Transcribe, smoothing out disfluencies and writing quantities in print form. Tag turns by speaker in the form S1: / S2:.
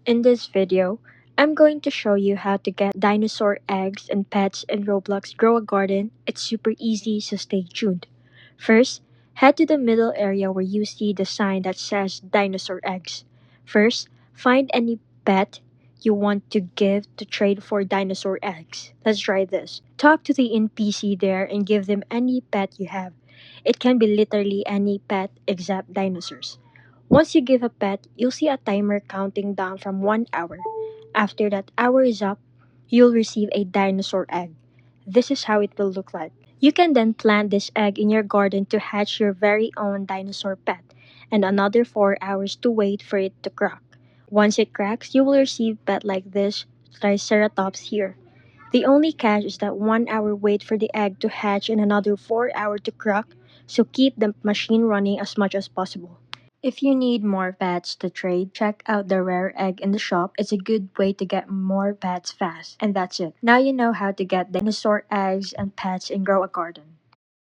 S1: In this video, I'm going to show you how to get dinosaur eggs and pets in Roblox Grow a Garden. It's super easy, so stay tuned. First, head to the middle area where you see the sign that says dinosaur eggs. First, find any pet you want to give to trade for dinosaur eggs. Let's try this. Talk to the NPC there and give them any pet you have. It can be literally any pet except dinosaurs. Once you give a pet, you'll see a timer counting down from 1 hour. After that hour is up, you'll receive a dinosaur egg. This is how it will look like. You can then plant this egg in your garden to hatch your very own dinosaur pet, and another 4 hours to wait for it to crack. Once it cracks, you will receive pet like this Triceratops here. The only catch is that 1 hour wait for the egg to hatch and another 4 hours to crack, so keep the machine running as much as possible. If you need more pets to trade, check out the rare egg in the shop. It's a good way to get more pets fast. And that's it. Now you know how to get dinosaur eggs and pets and grow a garden.